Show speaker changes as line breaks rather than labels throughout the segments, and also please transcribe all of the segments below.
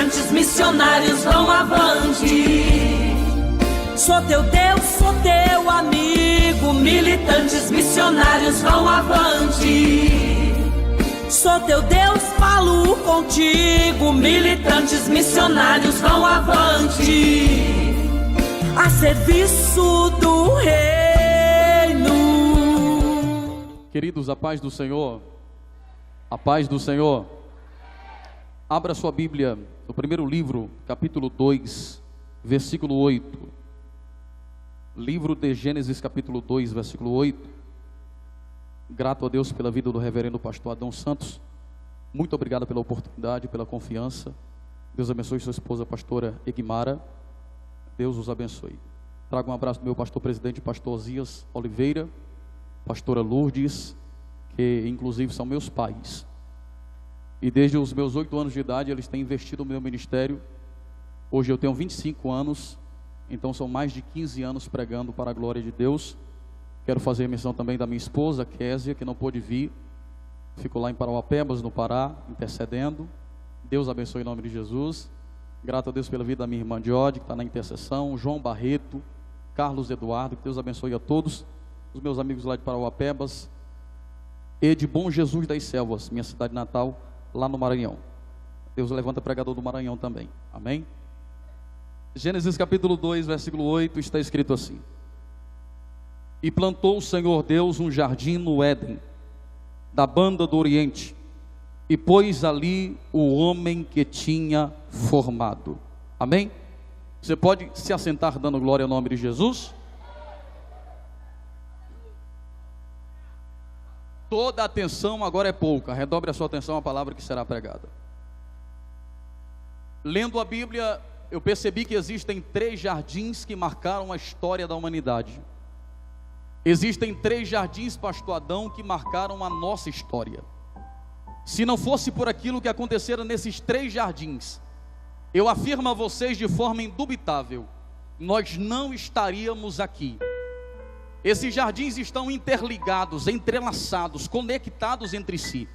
militantes, missionários vão avante. Sou teu Deus, sou teu amigo, militantes, missionários vão avante. Sou teu Deus, falo contigo, militantes, missionários vão avante. A serviço do reino.
Queridos, a paz do Senhor, a paz do Senhor. Abra sua Bíblia no primeiro livro, capítulo 2, versículo 8. Livro de Gênesis, capítulo 2, versículo 8. Grato a Deus pela vida do reverendo pastor Adão Santos. Muito obrigado pela oportunidade, pela confiança. Deus abençoe sua esposa, pastora Egmara. Deus os abençoe. Trago um abraço do meu pastor presidente, pastor Osias Oliveira, pastora Lourdes, que inclusive são meus pais. E desde os meus 8 anos de idade eles têm investido no meu ministério. Hoje eu tenho 25 anos, então são mais de 15 anos pregando para a glória de Deus. Quero fazer menção também da minha esposa, Késia, que não pôde vir. Ficou lá em Parauapebas, no Pará, intercedendo. Deus abençoe em nome de Jesus. Grato a Deus pela vida da minha irmã Jode, que está na intercessão. João Barreto, Carlos Eduardo, que Deus abençoe a todos. Os meus amigos lá de Parauapebas. E de Bom Jesus das Selvas, minha cidade natal, lá no Maranhão. Deus levanta pregador do Maranhão também. Amém? Gênesis capítulo 2, versículo 8, está escrito assim: E plantou o Senhor Deus um jardim no Éden, da banda do Oriente, e pôs ali o homem que tinha formado. Amém? Você pode se assentar dando glória ao nome de Jesus? Toda a atenção agora é pouca. Redobre a sua atenção à palavra que será pregada. Lendo a Bíblia, eu percebi que existem 3 jardins que marcaram a história da humanidade. Existem 3 jardins, pastor Adão, que marcaram a nossa história. Se não fosse por aquilo que acontecera nesses 3 jardins, eu afirmo a vocês de forma indubitável, nós não estaríamos aqui. Esses jardins estão interligados, entrelaçados, conectados entre si.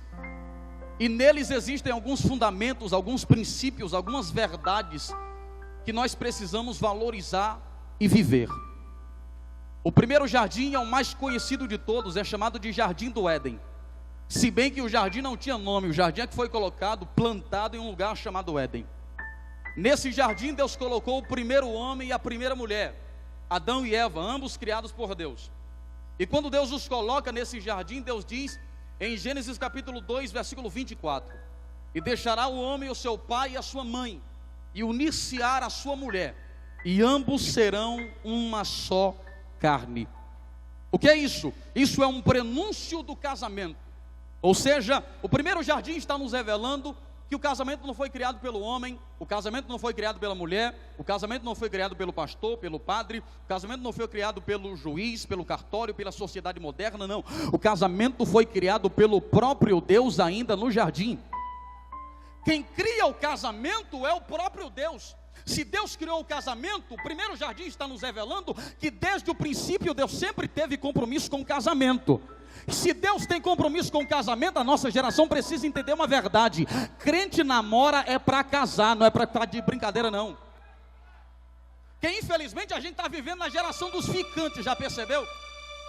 E neles existem alguns fundamentos, alguns princípios, algumas verdades que nós precisamos valorizar e viver. O primeiro jardim é o mais conhecido de todos, é chamado de Jardim do Éden. Se bem que o jardim não tinha nome, o jardim é que foi colocado, plantado em um lugar chamado Éden. Nesse jardim Deus colocou o primeiro homem e a primeira mulher, Adão e Eva, ambos criados por Deus. E quando Deus os coloca nesse jardim, Deus diz em Gênesis capítulo 2, versículo 24: E deixará o homem o seu pai e a sua mãe, e unir-se-á a sua mulher, e ambos serão uma só carne. O que é isso? Isso é um prenúncio do casamento. Ou seja, o primeiro jardim está nos revelando que o casamento não foi criado pelo homem, o casamento não foi criado pela mulher, o casamento não foi criado pelo pastor, pelo padre, o casamento não foi criado pelo juiz, pelo cartório, pela sociedade moderna, não. O casamento foi criado pelo próprio Deus ainda no jardim. Quem cria o casamento é o próprio Deus. Se Deus criou o casamento, o primeiro jardim está nos revelando que desde o princípio Deus sempre teve compromisso com o casamento. Se Deus tem compromisso com o casamento, a nossa geração precisa entender uma verdade: crente namora é para casar, não é para estar de brincadeira não. Que infelizmente a gente está vivendo na geração dos ficantes, já percebeu?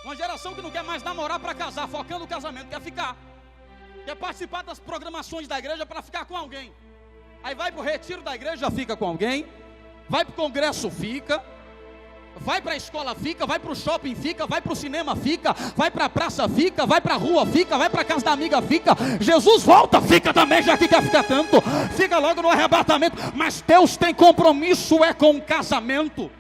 Uma geração que não quer mais namorar para casar, focando no casamento, quer ficar, quer participar das programações da igreja para ficar com alguém. Aí vai para o retiro da igreja, fica com alguém, vai para o congresso, fica, vai para a escola, fica, vai para o shopping, fica, vai para o cinema, fica, vai para a praça, fica, vai para a rua, fica, vai para a casa da amiga, fica. Jesus volta, fica também, já que quer ficar tanto, fica logo no arrebatamento. Mas Deus tem compromisso é com o casamento.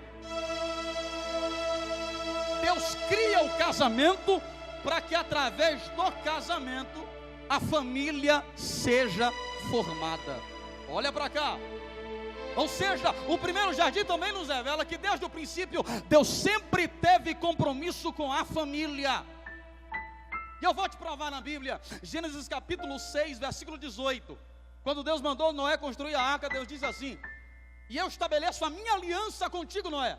Deus cria o casamento para que através do casamento a família seja formada. Olha para cá. Ou seja, o primeiro jardim também nos revela que desde o princípio Deus sempre teve compromisso com a família. E eu vou te provar na Bíblia, Gênesis capítulo 6, versículo 18. Quando Deus mandou Noé construir a arca, Deus diz assim: E eu estabeleço a minha aliança contigo, Noé,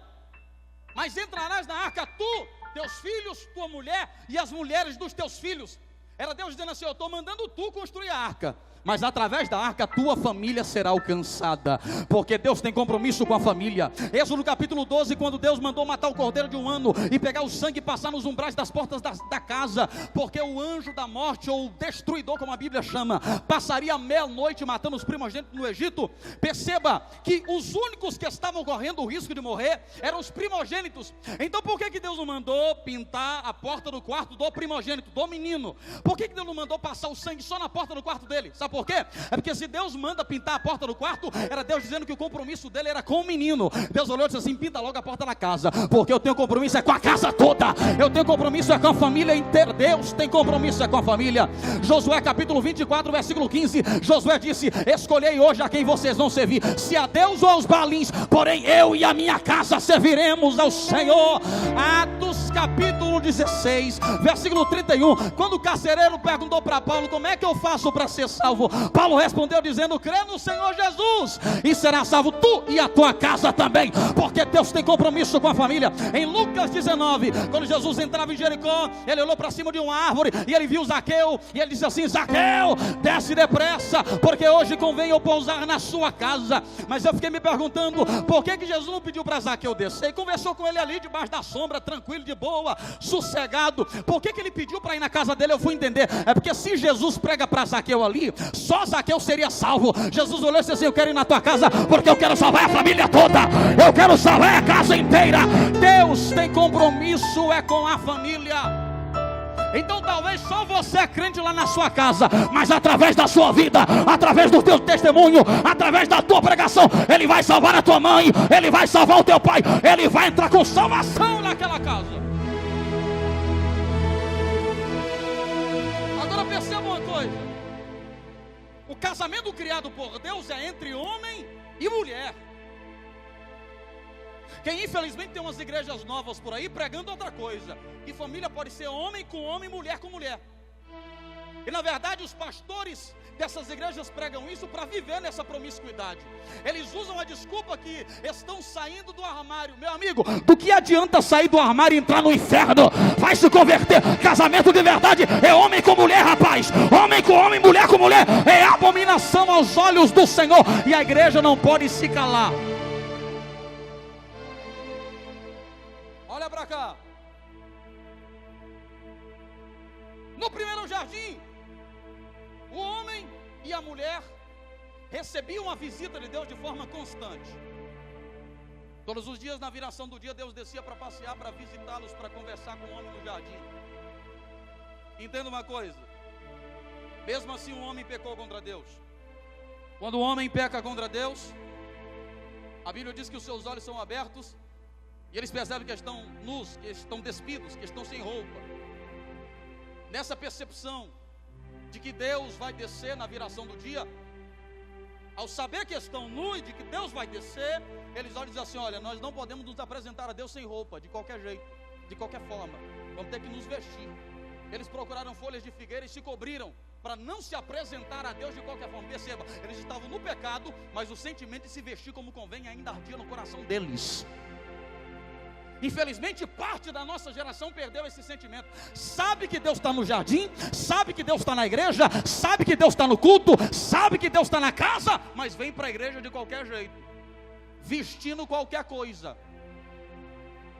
mas entrarás na arca tu, teus filhos, tua mulher e as mulheres dos teus filhos. Era Deus dizendo assim: eu estou mandando tu construir a arca, mas através da arca a tua família será alcançada, porque Deus tem compromisso com a família. Êxodo capítulo 12, quando Deus mandou matar o cordeiro de um ano e pegar o sangue e passar nos umbrais das portas da casa, porque o anjo da morte, ou o destruidor, como a Bíblia chama, passaria a meia-noite matando os primogênitos no Egito. Perceba que os únicos que estavam correndo o risco de morrer eram os primogênitos. Então por que Deus não mandou pintar a porta do quarto do primogênito, do menino? Por que Deus não mandou passar o sangue só na porta do quarto dele? Sabe por quê? É porque se Deus manda pintar a porta do quarto, era Deus dizendo que o compromisso dele era com o menino. Deus olhou e disse assim: pinta logo a porta da casa, porque eu tenho compromisso é com a casa toda, eu tenho compromisso é com a família inteira. Deus tem compromisso é com a família. Josué capítulo 24, versículo 15, Josué disse: escolhei hoje a quem vocês vão servir, se a Deus ou aos Baalins, porém eu e a minha casa serviremos ao Senhor. Atos capítulo 16, versículo 31, quando o carcereiro perguntou para Paulo: como é que eu faço para ser salvo? Paulo respondeu dizendo: crê no Senhor Jesus e será salvo tu e a tua casa também, porque Deus tem compromisso com a família. Em Lucas 19, quando Jesus entrava em Jericó, ele olhou para cima de uma árvore e ele viu Zaqueu, e ele disse assim: Zaqueu, desce depressa, porque hoje convém eu pousar na sua casa. Mas eu fiquei me perguntando, por que Jesus não pediu para Zaqueu descer e conversou com ele ali debaixo da sombra, tranquilo, de boa, sossegado? Por que ele pediu para ir na casa dele? Eu fui entender, é porque se Jesus prega para Zaqueu ali, só Zaqueu seria salvo. Jesus olhou e disse assim: eu quero ir na tua casa, porque eu quero salvar a família toda, eu quero salvar a casa inteira. Deus tem compromisso é com a família. Então talvez só você é crente lá na sua casa, mas através da sua vida, através do teu testemunho, através da tua pregação, Ele vai salvar a tua mãe, Ele vai salvar o teu pai, Ele vai entrar com salvação naquela casa. Agora perceba uma coisa: o casamento criado por Deus é entre homem e mulher. Quem infelizmente tem umas igrejas novas por aí pregando outra coisa, que família pode ser homem com homem, mulher com mulher. E na verdade os pastores dessas igrejas pregam isso para viver nessa promiscuidade. Eles usam a desculpa que estão saindo do armário. Meu amigo, do que adianta sair do armário e entrar no inferno? Vai se converter. Casamento de verdade é homem com mulher, rapaz. Homem com homem, mulher com mulher. É abominação aos olhos do Senhor, e a igreja não pode se calar. Olha para cá. No primeiro jardim, o homem e a mulher recebiam a visita de Deus de forma constante. Todos os dias, na viração do dia, Deus descia para passear, para visitá-los, para conversar com o homem no jardim. Entenda uma coisa: mesmo assim o homem pecou contra Deus. Quando o homem peca contra Deus, a Bíblia diz que os seus olhos são abertos e eles percebem que estão nus, que estão despidos, que estão sem roupa. Nessa percepção de que Deus vai descer na viração do dia, ao saber que estão nus e de que Deus vai descer, eles olham e dizem assim: olha, nós não podemos nos apresentar a Deus sem roupa, de qualquer jeito, de qualquer forma, vamos ter que nos vestir. Eles procuraram folhas de figueira e se cobriram, para não se apresentar a Deus de qualquer forma. Perceba, eles estavam no pecado, mas o sentimento de se vestir como convém ainda ardia no coração deles. Infelizmente parte da nossa geração perdeu esse sentimento. Sabe que Deus está no jardim, sabe que Deus está na igreja, sabe que Deus está no culto, sabe que Deus está na casa, mas vem para a igreja de qualquer jeito, vestindo qualquer coisa.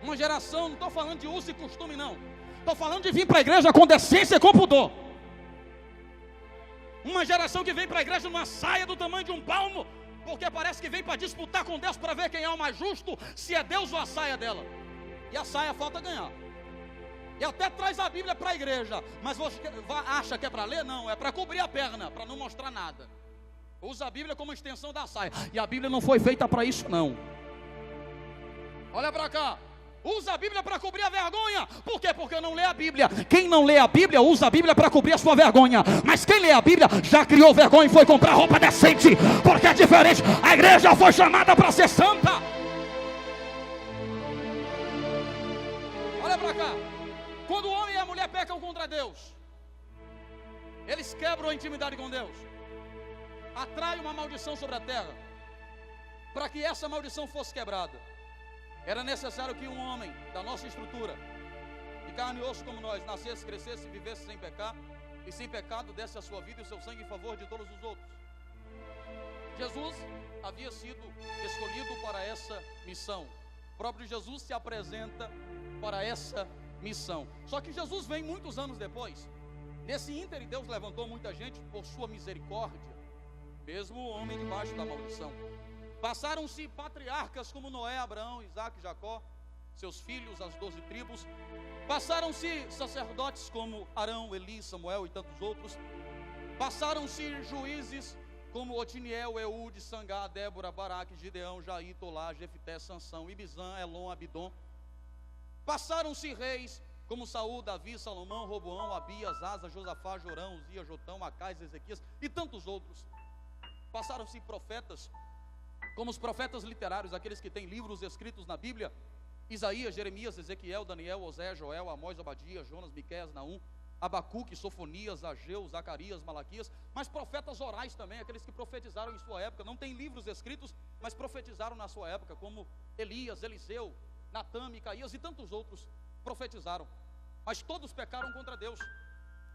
Uma geração, não estou falando de uso e costume não, estou falando de vir para a igreja com decência e com pudor. Uma geração que vem para a igreja numa saia do tamanho de um palmo, porque parece que vem para disputar com Deus, para ver quem é o mais justo, se é Deus ou a saia dela. E a saia falta ganhar. E até traz a Bíblia para a igreja, mas você acha que é para ler? Não, é para cobrir a perna, para não mostrar nada. Usa a Bíblia como extensão da saia, e a Bíblia não foi feita para isso não. Olha para cá. Usa a Bíblia para cobrir a vergonha. Por quê? Porque não lê a Bíblia. Quem não lê a Bíblia, usa a Bíblia para cobrir a sua vergonha. Mas quem lê a Bíblia, já criou vergonha e foi comprar roupa decente. Porque é diferente. A igreja foi chamada para ser santa. Olha para cá. Quando o homem e a mulher pecam contra Deus, eles quebram a intimidade com Deus. Atrai uma maldição sobre a terra. Para que essa maldição fosse quebrada, era necessário que um homem da nossa estrutura, de carne e osso como nós, nascesse, crescesse e vivesse sem pecar, e sem pecado desse a sua vida e o seu sangue em favor de todos os outros. Jesus havia sido escolhido para essa missão. O próprio Jesus se apresenta para essa missão. Só que Jesus vem muitos anos depois. Nesse ínterim, Deus levantou muita gente por sua misericórdia, mesmo o homem debaixo da maldição. Passaram-se patriarcas como Noé, Abraão, Isaac e Jacó, seus filhos, as 12 tribos. Passaram-se sacerdotes como Arão, Eli, Samuel e tantos outros. Passaram-se juízes como Otiniel, Eude, Sangá, Débora, Baraque, Gideão, Jair, Tolá, Jefté, Sansão, Ibizã, Elon, Abidom. Passaram-se reis como Saul, Davi, Salomão, Roboão, Abias, Asa, Josafá, Jorão, Uzia, Jotão, Acais, Ezequias e tantos outros. Passaram-se profetas, como os profetas literários, aqueles que têm livros escritos na Bíblia: Isaías, Jeremias, Ezequiel, Daniel, Osé, Joel, Amós, Obadias, Jonas, Miqueias, Naum, Abacuque, Sofonias, Ageu, Zacarias, Malaquias. Mas profetas orais também, aqueles que profetizaram em sua época. Não tem livros escritos, mas profetizaram na sua época, como Elias, Eliseu, Natã, Micaías e tantos outros profetizaram. Mas todos pecaram contra Deus.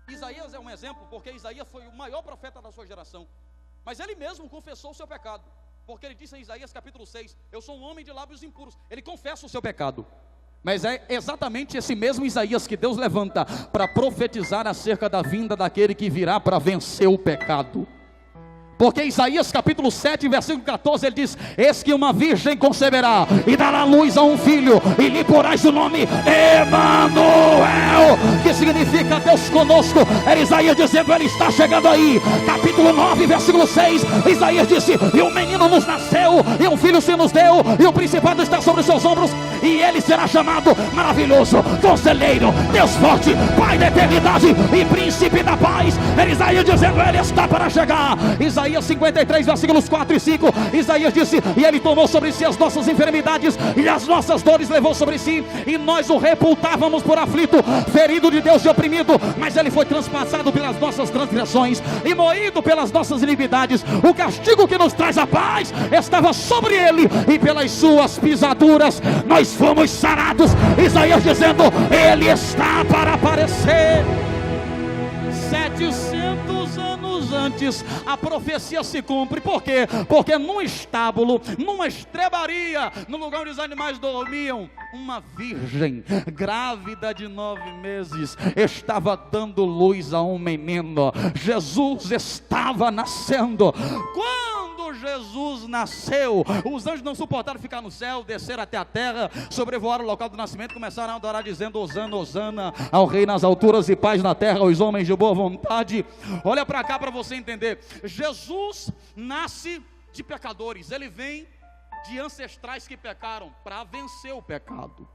Isaías é um exemplo, porque Isaías foi o maior profeta da sua geração. Mas ele mesmo confessou o seu pecado, porque ele disse em Isaías capítulo 6: eu sou um homem de lábios impuros. Ele confessa o seu pecado. Mas é exatamente esse mesmo Isaías que Deus levanta para profetizar acerca da vinda daquele que virá para vencer o pecado. Porque Isaías capítulo 7, versículo 14, ele diz: eis que uma virgem conceberá e dará luz a um filho, e lhe porás o nome Emanuel, que significa Deus conosco. Era Isaías dizendo: ele está chegando aí. Capítulo 9, versículo 6, Isaías disse: e um menino nos nasceu, e um filho se nos deu, e o principado está sobre os seus ombros, e ele será chamado Maravilhoso, Conselheiro, Deus Forte, Pai da Eternidade e Príncipe da Paz. Era Isaías dizendo: ele está para chegar. Isaías 53, versículos 4 e 5, Isaías disse: e ele tomou sobre si as nossas enfermidades e as nossas dores levou sobre si, e nós o reputávamos por aflito, ferido de Deus e oprimido, mas ele foi transpassado pelas nossas transgressões e moído pelas nossas iniquidades. O castigo que nos traz a paz estava sobre ele, e pelas suas pisaduras nós fomos sarados. Isaías dizendo: ele está para aparecer. 700 anos antes a profecia se cumpre. Por quê? Porque num estábulo, numa estrebaria, no lugar onde os animais dormiam, uma virgem grávida de 9 meses estava dando luz a um menino. Jesus estava nascendo. Quando Jesus nasceu, os anjos não suportaram ficar no céu, desceram até a terra, sobrevoaram o local do nascimento, começaram a adorar dizendo: Hosana, Hosana ao rei nas alturas e paz na terra aos homens de boa vontade. Olha para cá para você entender. Jesus nasce de pecadores. Ele vem de ancestrais que pecaram para vencer o pecado.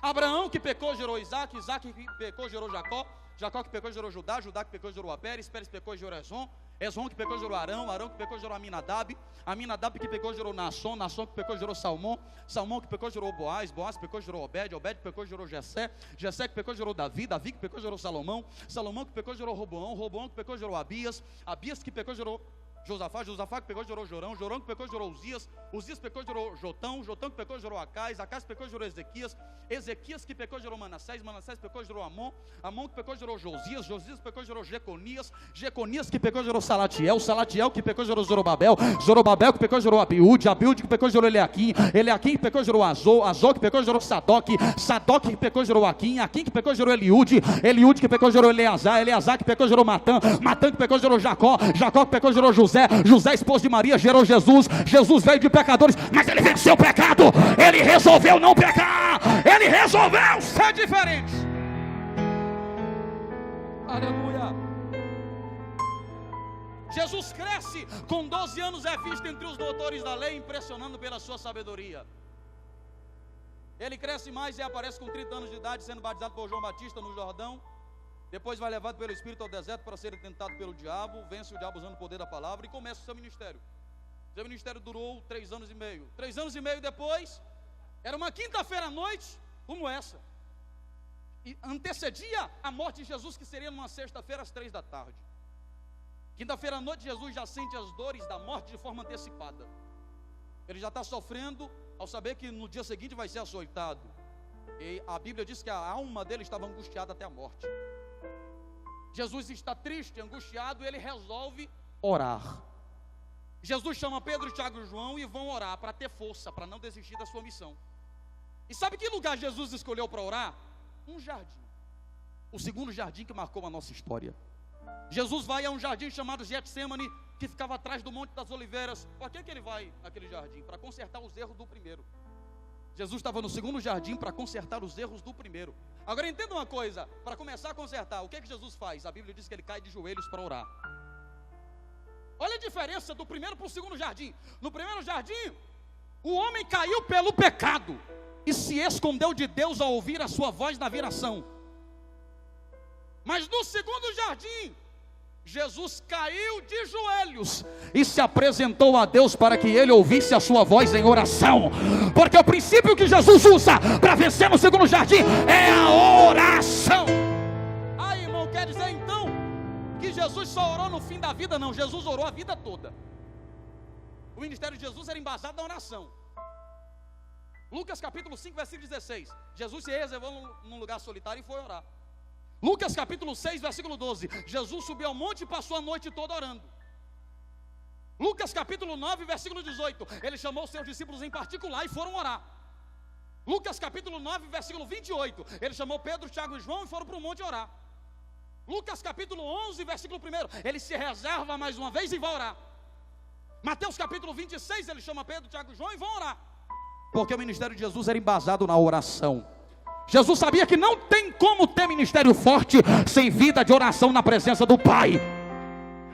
Abraão que pecou gerou Isaac, Isaac que pecou gerou Jacó, Jacó que pecou gerou Judá, Judá que pecou gerou a Pérez, Pérez pecou gerou Esrom, Esrom que pecou gerou Arão, Arão que pecou gerou Aminadab, Aminadab que pecou gerou Naasson, Naasson que pecou gerou Salmão, Salmão que pecou gerou Boaz, Boaz que pecou gerou Obed, Obed que pecou gerou Jessé, Jessé que pecou gerou Davi, Davi que pecou gerou Salomão, Salomão que pecou gerou Roboão, Roboão que pecou gerou Abias, Abias que pecou gerou Josafá, Josafá que pecou gerou Jorão, Jorão que pecou gerou Uzias, Uzias pecou gerou Jotão, Jotão que pecou gerou Acais, Acais pecou gerou Ezequias, Ezequias que pecou gerou Manassés, Manassés pecou gerou Amon, Amon que pecou gerou Josias, Josias pecou gerou Jeconias, Jeconias que pecou gerou Salatiel, Salatiel que pecou gerou Zorobabel, Zorobabel que pecou gerou Abiúde, Abiúde que pecou gerou Eliaquim, Eliaquim que pecou gerou Azor, Azor que pecou gerou Sadoc, Sadoc que pecou gerou Aquim, Aquim que pecou gerou Eliúde, Eliúde que pecou gerou Eleazar, Eleazar que pecou gerou Matã, Matã que pecou gerou Jacó, Jacó que pecou gerou José, José esposo de Maria gerou Jesus, Jesus veio de pecadores, mas ele venceu o pecado, ele resolveu não pecar, ele resolveu ser diferente. Aleluia. Jesus cresce, com 12 anos é visto entre os doutores da lei, impressionando pela sua sabedoria. Ele cresce mais e aparece com 30 anos de idade, sendo batizado por João Batista no Jordão. Depois vai levado pelo Espírito ao deserto para ser tentado pelo diabo, vence o diabo usando o poder da palavra e começa o seu ministério. Seu ministério durou 3 anos e meio. 3 anos e meio depois, era uma quinta-feira à noite, como essa. E antecedia a morte de Jesus, que seria numa sexta-feira às 3 da tarde. Quinta-feira à noite, Jesus já sente as dores da morte de forma antecipada. Ele já está sofrendo ao saber que no dia seguinte vai ser açoitado. E a Bíblia diz que a alma dele estava angustiada até a morte. Jesus está triste, angustiado, e ele resolve orar. Jesus chama Pedro, Tiago e João e vão orar para ter força, para não desistir da sua missão. E sabe que lugar Jesus escolheu para orar? Um jardim. O segundo jardim que marcou a nossa história. Jesus vai a um jardim chamado Getsêmani, que ficava atrás do Monte das Oliveiras. Por que ele vai naquele jardim? Para consertar os erros do primeiro. Jesus estava no segundo jardim para consertar os erros do primeiro. Agora entenda uma coisa, para começar a consertar, o que Jesus faz? A Bíblia diz que ele cai de joelhos para orar. Olha a diferença do primeiro para o segundo jardim. No primeiro jardim, o homem caiu pelo pecado e se escondeu de Deus ao ouvir a sua voz na viração. Mas no segundo jardim, Jesus caiu de joelhos e se apresentou a Deus para que ele ouvisse a sua voz em oração. Porque o princípio que Jesus usa para vencer no segundo jardim é a oração. Aí, irmão, quer dizer então que Jesus só orou no fim da vida? Não, Jesus orou a vida toda. O ministério de Jesus era embasado na oração. Lucas capítulo 5, versículo 16. Jesus se reservou num lugar solitário e foi orar. Lucas capítulo 6, versículo 12. Jesus subiu ao monte e passou a noite toda orando. Lucas capítulo 9, versículo 18. Ele chamou os seus discípulos em particular e foram orar. Lucas capítulo 9, versículo 28. Ele chamou Pedro, Tiago e João e foram para o monte orar. Lucas capítulo 11, versículo 1. Ele se reserva mais uma vez e vai orar. Mateus capítulo 26. Ele chama Pedro, Tiago e João e vão orar. Porque o ministério de Jesus era embasado na oração. Jesus sabia que não tem como ter ministério forte sem vida de oração na presença do Pai.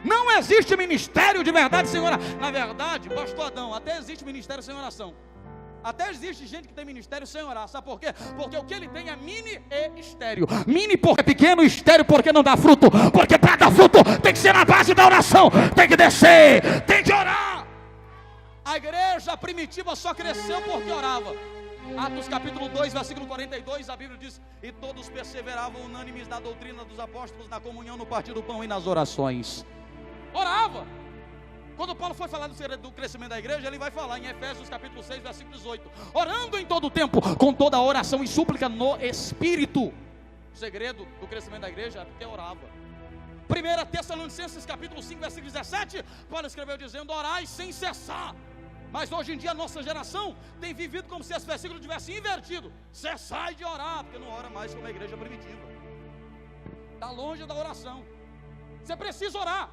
Não existe ministério de verdade sem oração. Na verdade, pastor Adão, até existe ministério sem oração. Até existe gente que tem ministério sem orar. Sabe por quê? Porque o que ele tem é mini e estéreo. Mini porque é pequeno, estéreo porque não dá fruto. Porque para dar fruto tem que ser na base da oração. Tem que descer, tem que orar. A igreja primitiva só cresceu porque orava. Atos capítulo 2, versículo 42, a Bíblia diz: e todos perseveravam unânimes na doutrina dos apóstolos, na comunhão, no partir do pão e nas orações. Orava. Quando Paulo foi falar do crescimento da igreja, ele vai falar em Efésios capítulo 6, versículo 18: orando em todo o tempo, com toda a oração e súplica no Espírito. O segredo do crescimento da igreja é porque orava. 1 Tessalonicenses capítulo 5, versículo 17, Paulo escreveu dizendo: orai sem cessar. Mas hoje em dia a nossa geração tem vivido como se esse versículo tivesse invertido. Cessai de orar, porque não ora mais como a igreja primitiva. Está longe da oração. Você precisa orar.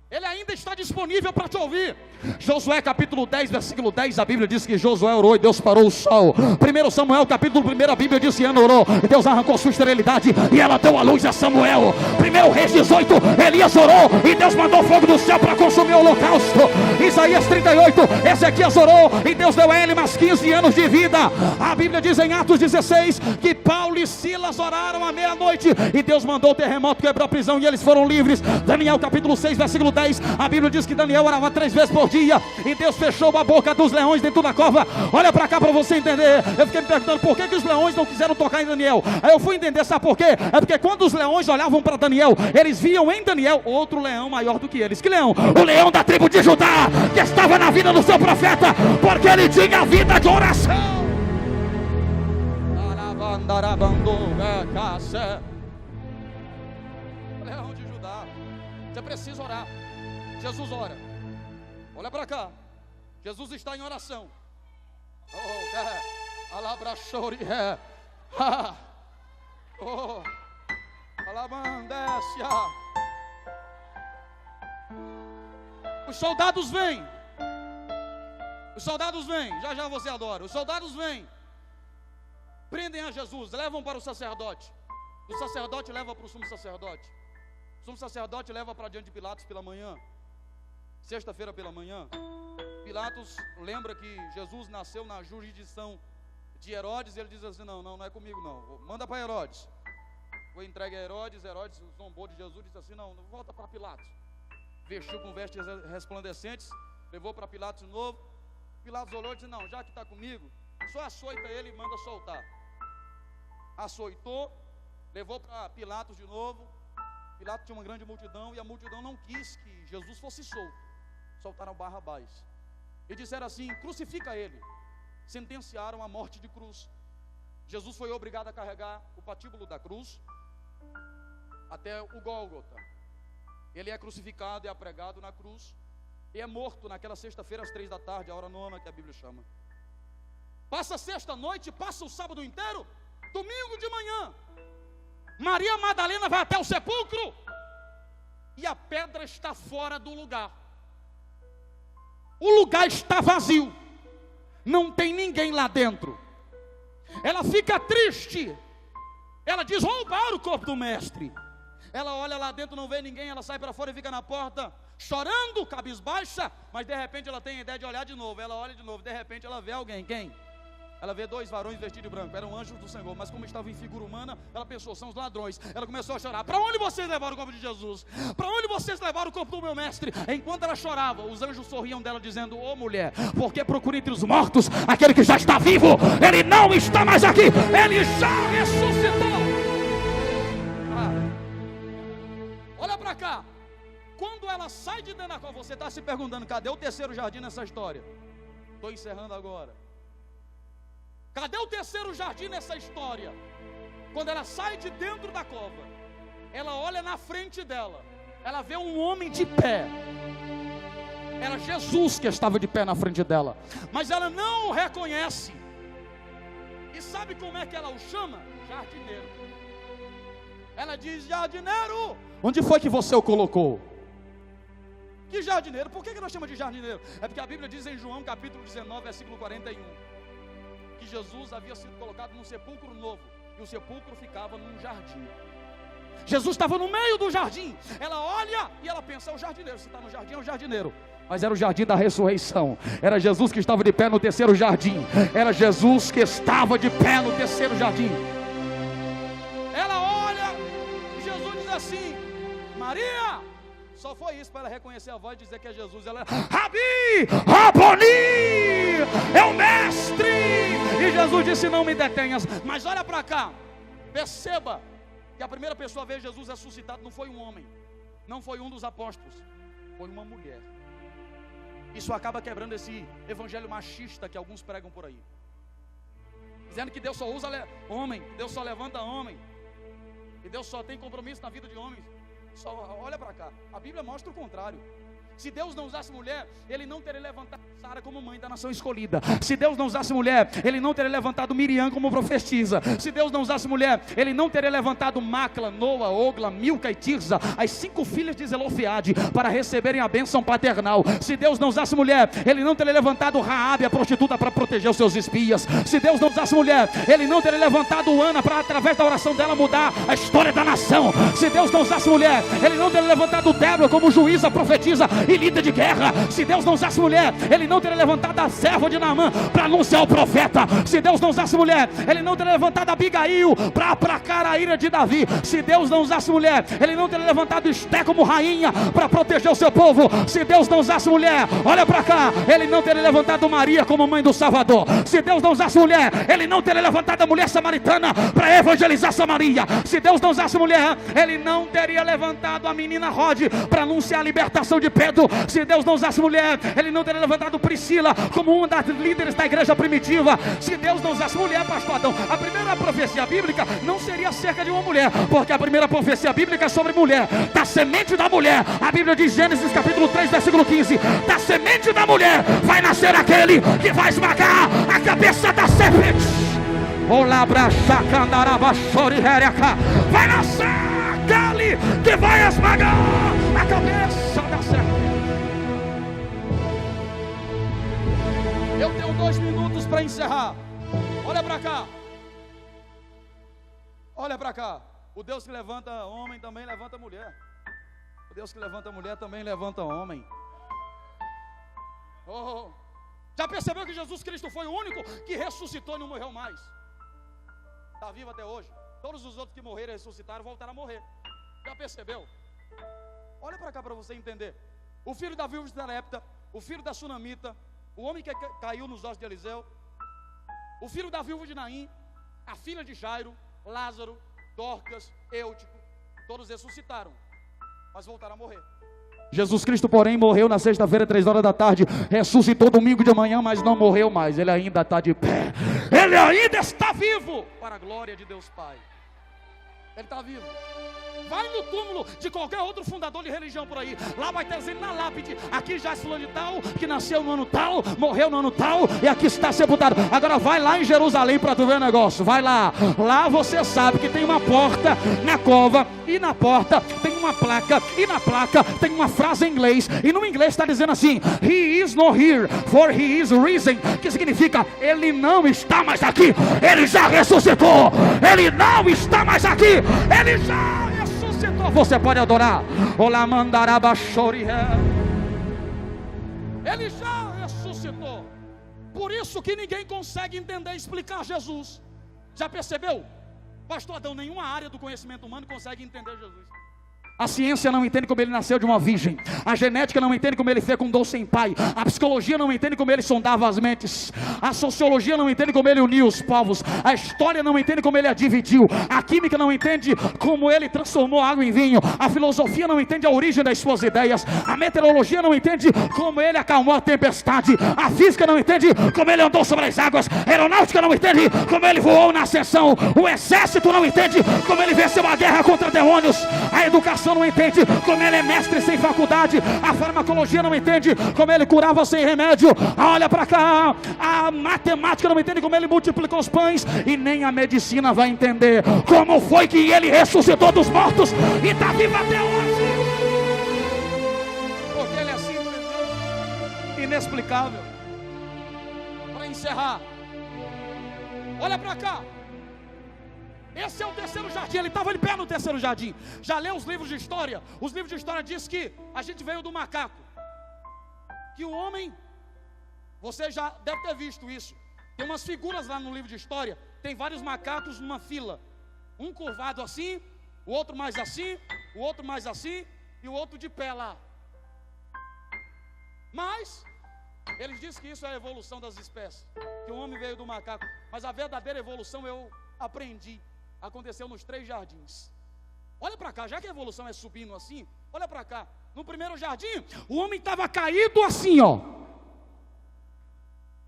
Ele ainda está disponível para te ouvir. Josué capítulo 10, versículo 10, a Bíblia diz que Josué orou e Deus parou o sol. 1 Samuel capítulo 1, a Bíblia diz que Ana orou e Deus arrancou sua esterilidade e ela deu a luz a Samuel. 1 Reis 18, Elias orou e Deus mandou fogo do céu para consumir o holocausto. Isaías 38, Ezequias orou e Deus deu a ele mais 15 anos de vida. A Bíblia diz em Atos 16 que Paulo e Silas oraram à meia-noite e Deus mandou o terremoto, quebrou a prisão e eles foram livres. Daniel capítulo 6, versículo 10, a Bíblia diz que Daniel orava 3 vezes por dia e Deus fechou a boca dos leões dentro da cova. Olha para cá para você entender. Eu fiquei me perguntando por que os leões não quiseram tocar em Daniel. Aí eu fui entender, sabe por quê? É porque quando os leões olhavam para Daniel, eles viam em Daniel outro leão maior do que eles. Que leão? O leão da tribo de Judá, que estava na vida do seu profeta, porque ele tinha vida de oração. Leão de Judá. Você precisa orar. Jesus ora. Olha para cá. Jesus está em oração. Oh, alabrachori, oh, alabandécia. Os soldados vêm. Os soldados vêm. Já já você adora. Os soldados vêm. Prendem a Jesus, levam para o sacerdote. O sacerdote leva para o sumo sacerdote. O sumo sacerdote leva para diante de Pilatos pela manhã. Sexta-feira pela manhã, Pilatos lembra que Jesus nasceu na jurisdição de Herodes. E ele diz assim: não é comigo não, manda para Herodes. Foi entregue a Herodes. Herodes zombou de Jesus e disse assim: não, volta para Pilatos. Vestiu com vestes resplandecentes, levou para Pilatos de novo. Pilatos olhou e disse: não, já que está comigo, só açoita ele e manda soltar. Açoitou, levou para Pilatos de novo. Pilatos tinha uma grande multidão e a multidão não quis que Jesus fosse solto. Soltaram Barrabás e disseram assim: crucifica ele. Sentenciaram a morte de cruz. Jesus foi obrigado a carregar o patíbulo da cruz. até o Gólgota. Ele é crucificado e é pregado na cruz, e é morto naquela sexta-feira às 3 da tarde, a hora nona que a Bíblia chama. Passa sexta-noite, passa o sábado inteiro, domingo de manhã, Maria Madalena vai até o sepulcro, e a pedra está fora do lugar. O lugar está vazio, não tem ninguém lá dentro. Ela fica triste, ela diz: roubaram o corpo do mestre. Ela olha lá dentro, não vê ninguém, ela sai para fora e fica na porta, chorando, cabisbaixa. Mas de repente ela tem a ideia de olhar de novo. Ela olha de novo, de repente ela vê alguém. Quem? Ela vê 2 varões vestidos de branco, eram anjos do Senhor. Mas como estavam em figura humana, ela pensou: são os ladrões. Ela começou a chorar: para onde vocês levaram o corpo de Jesus? Para onde vocês levaram o corpo do meu mestre? Enquanto ela chorava, os anjos sorriam dela, dizendo: ô mulher, porque procura entre os mortos aquele que já está vivo? Ele não está mais aqui, ele já ressuscitou. Olha para cá. Quando ela sai de dentro da cova, você está se perguntando: cadê o terceiro jardim nessa história? Estou encerrando agora. Cadê o terceiro jardim nessa história? Quando ela sai de dentro da cova, ela olha na frente dela, ela vê um homem de pé. Era Jesus que estava de pé na frente dela, mas ela não o reconhece. E sabe como é que ela o chama? Jardineiro. Ela diz: jardineiro, onde foi que você o colocou? Que jardineiro? Por que nós chamamos de jardineiro? É porque a Bíblia diz em João capítulo 19, versículo 41, que Jesus havia sido colocado num sepulcro novo, e o sepulcro ficava num jardim. Jesus estava no meio do jardim. Ela olha e ela pensa: é o jardineiro. Se está no jardim, é o jardineiro. Mas era o jardim da ressurreição. Era Jesus que estava de pé no terceiro jardim. Era Jesus que estava de pé no terceiro jardim. Ela olha e Jesus diz assim: Maria. Só foi isso para ela reconhecer a voz e dizer que é Jesus. Ela: Rabi, Raboni, é o mestre. E Jesus disse: não me detenhas. Mas olha para cá, perceba que a primeira pessoa a ver Jesus ressuscitado não foi um homem, não foi um dos apóstolos, foi uma mulher. Isso acaba quebrando esse evangelho machista que alguns pregam por aí, dizendo que Deus só usa homem, que Deus só levanta homem, que Deus só tem compromisso na vida de homens. Só olha para cá, a Bíblia mostra o contrário. Se Deus não usasse mulher, Ele não teria levantado Sara como mãe da nação escolhida. Se Deus não usasse mulher, Ele não teria levantado Miriam como profetisa. Se Deus não usasse mulher, Ele não teria levantado Macla, Noa, Ogla, Milca e Tirza, as 5 filhas de Zelofeade, para receberem a bênção paternal. Se Deus não usasse mulher, Ele não teria levantado Raabe, a prostituta, para proteger os seus espias. Se Deus não usasse mulher, Ele não teria levantado Ana para, através da oração dela, mudar a história da nação. Se Deus não usasse mulher, Ele não teria levantado Débora como juíza, profetisa e líder de guerra. Se Deus não usasse mulher, Ele não teria levantado a serva de Naamã para anunciar o profeta. Se Deus não usasse mulher, Ele não teria levantado Abigail para aplacar a ira de Davi. Se Deus não usasse mulher, Ele não teria levantado Esté como rainha para proteger o seu povo. Se Deus não usasse mulher, olha para cá, Ele não teria levantado Maria como mãe do Salvador. Se Deus não usasse mulher, Ele não teria levantado a mulher samaritana para evangelizar Samaria. Se Deus não usasse mulher, Ele não teria levantado a menina Rod para anunciar a libertação de Pedro. Se Deus não usasse mulher, Ele não teria levantado Priscila como uma das líderes da igreja primitiva. Se Deus não usasse mulher, pastor Adão, a primeira profecia bíblica não seria acerca de uma mulher, porque a primeira profecia bíblica é sobre mulher, da semente da mulher. A Bíblia diz, Gênesis capítulo 3, versículo 15, da semente da mulher vai nascer aquele que vai esmagar a cabeça da serpente. Vai nascer aquele que vai esmagar a cabeça da serpente. Eu tenho 2 minutos para encerrar. Olha para cá. Olha para cá. O Deus que levanta homem também levanta mulher. O Deus que levanta mulher também levanta homem. Oh, já percebeu que Jesus Cristo foi o único que ressuscitou e não morreu mais? Está vivo até hoje. Todos os outros que morreram e ressuscitaram voltaram a morrer. Já percebeu? Olha para cá para você entender. O filho da viúva de Sarepta, o filho da sunamita, o homem que caiu nos ossos de Eliseu, o filho da viúva de Naim, a filha de Jairo, Lázaro, Dorcas, Eutico, todos ressuscitaram, mas voltaram a morrer. Jesus Cristo, porém, morreu na sexta-feira, 3 horas da tarde, ressuscitou domingo de manhã, mas não morreu mais. Ele ainda está de pé, Ele ainda está vivo, para a glória de Deus Pai. Ele está vivo. Vai no túmulo de qualquer outro fundador de religião por aí. Lá vai ter dizendo na lápide: aqui já é fulano de tal, que nasceu no ano tal, morreu no ano tal, e aqui está sepultado. Agora vai lá em Jerusalém para tu ver o negócio. Vai lá. Lá você sabe que tem uma porta na cova, e na porta tem uma placa, e na placa tem uma frase em inglês. E no inglês está dizendo assim: He is not here, for he is risen. Que significa: ele não está mais aqui, ele já ressuscitou. Ele não está mais aqui, ele já ressuscitou. Você pode adorar. Olá, mandarabachori. Ele já ressuscitou. Por isso que ninguém consegue entender e explicar Jesus. Já percebeu? Pastor Adão, nenhuma área do conhecimento humano consegue entender Jesus. A ciência não entende como ele nasceu de uma virgem. A genética não entende como ele fecundou sem pai. A psicologia não entende como ele sondava as mentes. A sociologia não entende como ele uniu os povos. A história não entende como ele a dividiu. A química não entende como ele transformou água em vinho. A filosofia não entende a origem das suas ideias. A meteorologia não entende como ele acalmou a tempestade. A física não entende como ele andou sobre as águas. A aeronáutica não entende como ele voou na ascensão. O exército não entende como ele venceu a guerra contra demônios. A educação não entende como ele é mestre sem faculdade. A farmacologia não entende como ele curava sem remédio. Olha para cá. A matemática não entende como ele multiplicou os pães. E nem a medicina vai entender como foi que ele ressuscitou dos mortos e está vivo até hoje. Porque ele é simplesmente inexplicável. Para encerrar, olha para cá. Esse é o terceiro jardim. Ele estava de pé no terceiro jardim. Já leu os livros de história? Os livros de história dizem que a gente veio do macaco. Que o homem, você já deve ter visto isso. Tem umas figuras lá no livro de história. Tem vários macacos numa fila. Um curvado assim, o outro mais assim, o outro mais assim, e o outro de pé lá. Mas eles dizem que isso é a evolução das espécies. Que o homem veio do macaco. Mas a verdadeira evolução eu aprendi. Aconteceu nos 3 jardins. Olha para cá, já que a evolução é subindo assim, olha para cá. No primeiro jardim, o homem estava caído assim, ó.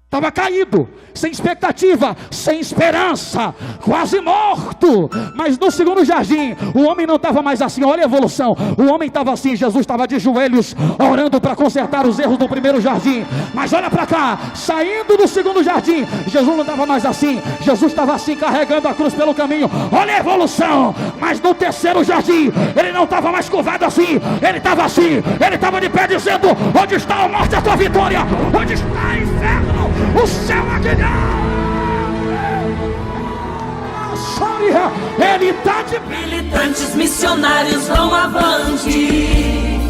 Estava caído, sem expectativa, sem esperança, quase morto. Mas no segundo jardim, o homem não estava mais assim. Olha a evolução. O homem estava assim, Jesus estava de joelhos, orando para consertar os erros do primeiro jardim. Mas olha para cá, saindo do segundo jardim, Jesus não estava mais assim. Jesus estava assim, carregando a cruz pelo caminho. Olha a evolução. Mas no terceiro jardim, ele não estava mais curvado assim. Ele estava assim, ele estava de pé dizendo: onde está a morte, a tua vitória? Onde está o inferno? O céu aqui não. Ele está de
militantes missionários vão avante.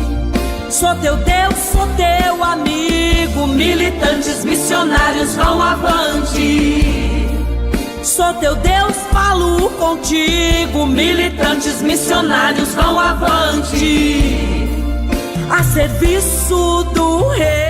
Sou teu Deus, sou teu amigo. Militantes missionários vão avante. Sou teu Deus, falo contigo. Militantes missionários vão avante. A serviço do rei.